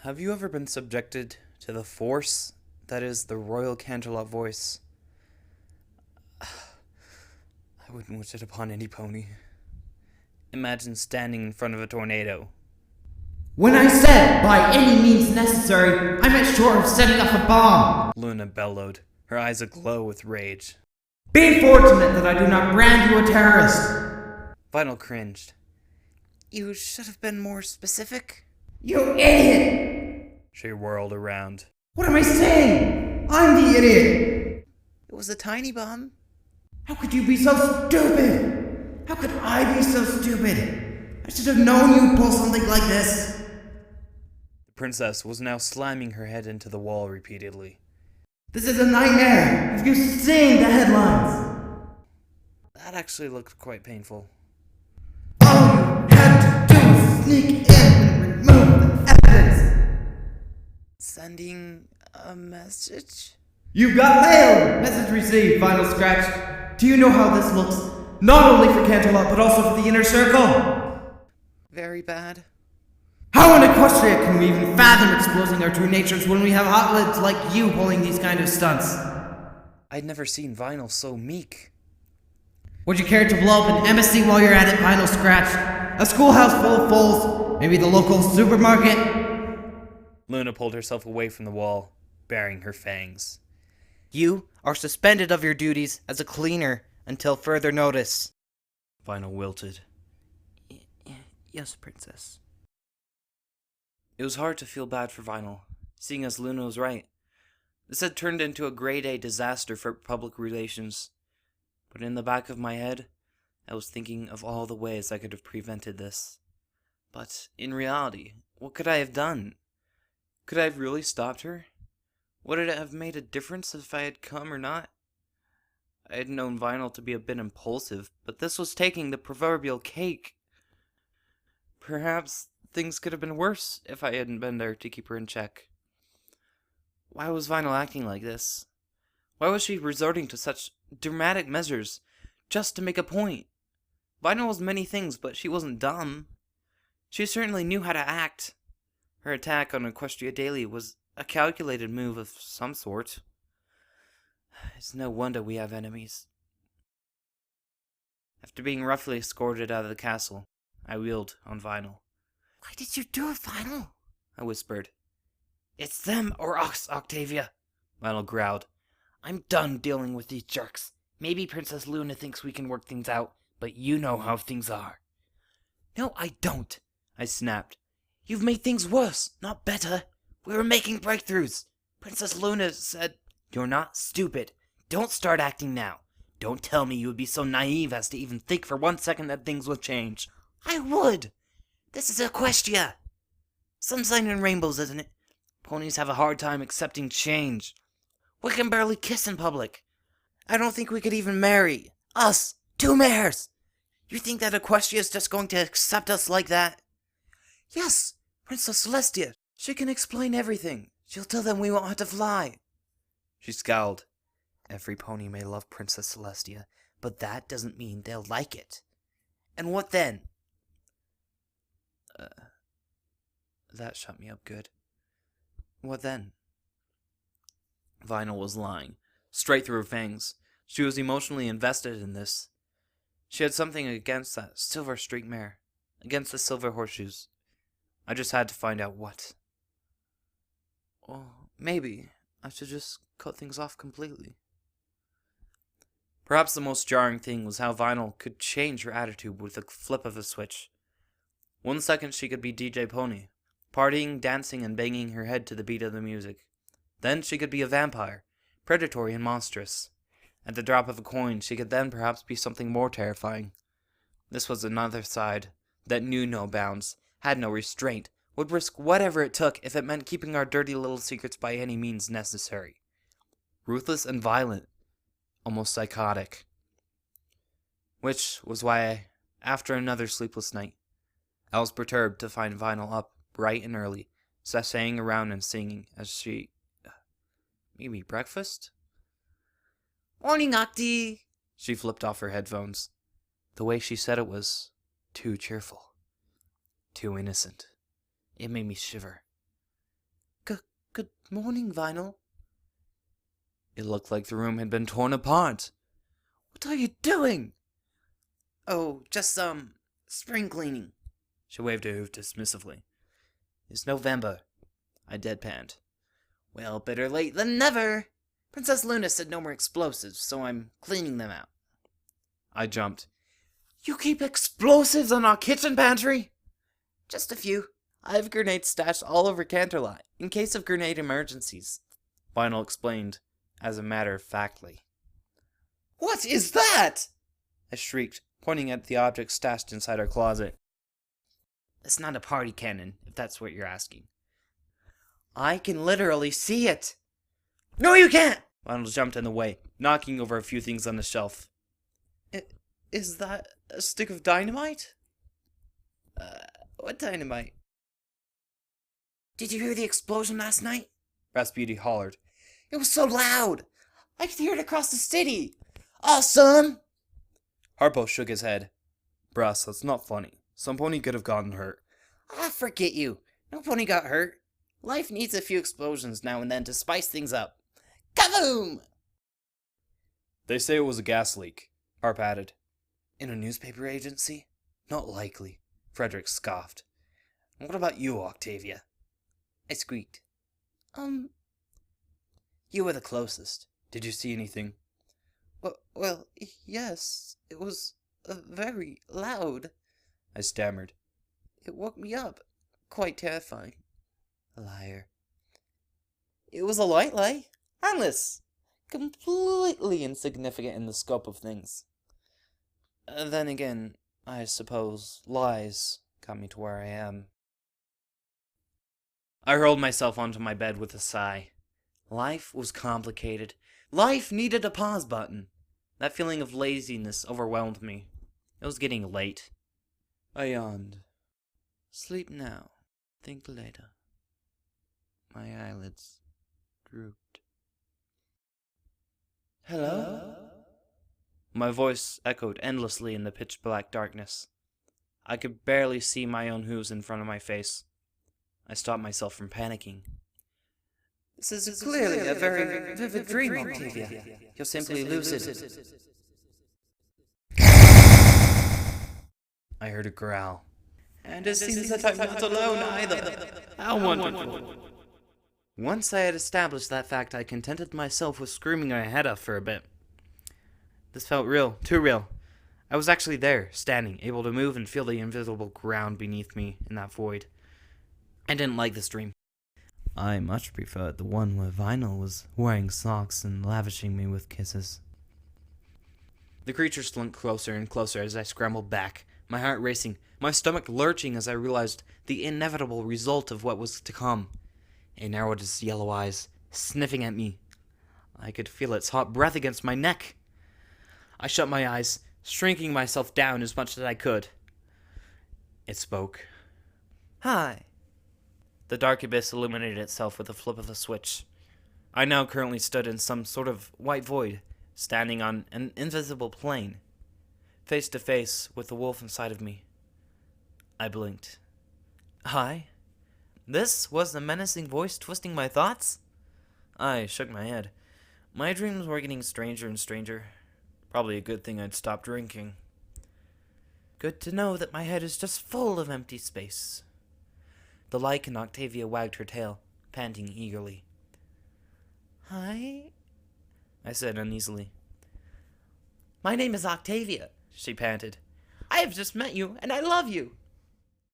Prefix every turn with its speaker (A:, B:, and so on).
A: Have you ever been subjected to the force that is the Royal Canterlot voice? I wouldn't wish it upon any pony. Imagine standing in front of a tornado.
B: When I said, by any means necessary, I meant short of setting off a bomb.
A: Luna bellowed, her eyes aglow with rage.
B: Be fortunate that I do not brand you a terrorist.
A: Vinyl cringed. You should have been more specific.
B: You idiot!
A: She whirled around.
B: What am I saying? I'm the idiot.
A: It was a tiny bomb.
B: How could you be so stupid? How could I be so stupid? I should have known you'd pull something like this.
A: The princess was now slamming her head into the wall repeatedly.
B: This is a nightmare. Have you seen the headlines?
A: That actually looked quite painful.
B: All you had to do was sneak in and remove the evidence.
A: Sending a message?
B: You got mail! Message received, Final Scratch. Do you know how this looks? Not only for Canterlot, but also for the inner circle.
A: Very bad.
B: How in Equestria can we even fathom exposing our true natures when we have hot lids like you pulling these kind of stunts?
A: I'd never seen Vinyl so meek.
B: Would you care to blow up an embassy while you're at it, Final Scratch? A schoolhouse full of fools? Maybe the local supermarket?
A: Luna pulled herself away from the wall, baring her fangs.
C: You are suspended of your duties as a cleaner until further notice.
A: Vinyl wilted.
C: Yes, Princess.
A: It was hard to feel bad for Vinyl, seeing as Luna was right. This had turned into a grade A disaster for public relations. But in the back of my head, I was thinking of all the ways I could have prevented this. But in reality, what could I have done? Could I have really stopped her? Would it have made a difference if I had come or not? I had known Vinyl to be a bit impulsive, but this was taking the proverbial cake. Perhaps things could have been worse if I hadn't been there to keep her in check. Why was Vinyl acting like this? Why was she resorting to such dramatic measures just to make a point? Vinyl was many things, but she wasn't dumb. She certainly knew how to act. Her attack on Equestria Daily was a calculated move of some sort. It's no wonder we have enemies. After being roughly escorted out of the castle, I wheeled on Vinyl.
C: Why did you do it, Vinyl?
A: I whispered.
C: It's them or us, Octavia.
A: Vinyl growled.
C: I'm done dealing with these jerks. Maybe Princess Luna thinks we can work things out, but you know how things are.
A: No, I don't, I snapped.
C: You've made things worse, not better. We were making breakthroughs. Princess Luna said, You're not stupid. Don't start acting now. Don't tell me you would be so naive as to even think for 1 second that things would change. I would. This is Equestria. Sunshine and rainbows, isn't it? Ponies have a hard time accepting change. We can barely kiss in public. I don't think we could even marry. Us, 2 mares. You think that Equestria is just going to accept us like that? Yes, Princess Celestia. She can explain everything. She'll tell them we won't have to fly.
A: She scowled. Every pony may love Princess Celestia, but that doesn't mean they'll like it.
C: And what then?
A: That shut me up good. What then? Vinyl was lying, straight through her fangs. She was emotionally invested in this. She had something against that silver streak mare, against the silver horseshoes. I just had to find out what. Well, maybe I should just cut things off completely. Perhaps the most jarring thing was how Vinyl could change her attitude with a flip of a switch. 1 second she could be DJ Pony, partying, dancing, and banging her head to the beat of the music. Then she could be a vampire, predatory and monstrous. At the drop of a coin, she could then perhaps be something more terrifying. This was another side that knew no bounds, had no restraint, would risk whatever it took if it meant keeping our dirty little secrets by any means necessary. Ruthless and violent, almost psychotic. Which was why, after another sleepless night, I was perturbed to find Vinyl up bright and early, sashaying around and singing as she... maybe breakfast?
C: Morning, Octi!
A: She flipped off her headphones. The way she said it was too cheerful. Too innocent. It made me shiver. Good morning, Vinyl. It looked like the room had been torn apart. What are you doing?
C: Oh, just spring cleaning.
A: She waved her hoof dismissively. It's November, I deadpanned.
C: Well, better late than never. Princess Luna said no more explosives, so I'm cleaning them out.
A: I jumped. You keep explosives in our kitchen pantry?
C: Just a few.
A: I have grenades stashed all over Canterlot, in case of grenade emergencies. Vinyl explained, as a matter of factly.
C: What is that?
A: I shrieked, pointing at the object stashed inside our closet.
C: It's not a party cannon, if that's what you're asking. I can literally see it. No, you can't!
A: Vinyl jumped in the way, knocking over a few things on the shelf.
C: Is that a stick of dynamite? What dynamite? Did you hear the explosion last night?
A: Rasputin hollered.
C: It was so loud! I could hear it across the city! Awesome!
A: Harpo shook his head. Bruss, that's not funny. Some pony could have gotten hurt.
C: Ah, forget you. No pony got hurt. Life needs a few explosions now and then to spice things up. Kaboom!
A: They say it was a gas leak, Harp added. In a newspaper agency? Not likely, Frederick scoffed. What about you, Octavia?
C: I squeaked. You were the closest.
A: Did you see anything?
C: Well, yes. It was very loud.
A: I stammered.
C: It woke me up. Quite terrifying.
A: Liar.
C: It was a light lie. Harmless. Completely insignificant in the scope of things.
A: Then again, I suppose lies got me to where I am. I hurled myself onto my bed with a sigh. Life was complicated. Life needed a pause button. That feeling of laziness overwhelmed me. It was getting late. I yawned. Sleep now. Think later. My eyelids drooped. Hello? My voice echoed endlessly in the pitch-black darkness. I could barely see my own hooves in front of my face. I stopped myself from panicking.
C: This is clearly a very vivid dream, Octavia. You're simply lucid.
A: I heard a growl.
C: And it seems that I'm not alone either.
A: How wonderful. Once I had established that fact, I contented myself with screaming my head off for a bit. This felt real, too real. I was actually there, standing, able to move and feel the invisible ground beneath me in that void. I didn't like this dream. I much preferred the one where Vinyl was wearing socks and lavishing me with kisses. The creature slunk closer and closer as I scrambled back, my heart racing, my stomach lurching as I realized the inevitable result of what was to come. It narrowed its yellow eyes, sniffing at me. I could feel its hot breath against my neck. I shut my eyes, shrinking myself down as much as I could. It spoke. Hi. The dark abyss illuminated itself with a flip of a switch. I now currently stood in some sort of white void, standing on an invisible plane, face to face with the wolf inside of me. I blinked. Hi? This was the menacing voice twisting my thoughts? I shook my head. My dreams were getting stranger and stranger. Probably a good thing I'd stopped drinking. Good to know that my head is just full of empty space. The lichen Octavia wagged her tail, panting eagerly. Hi? I said uneasily. My name is Octavia, she panted. I have just met you, and I love you.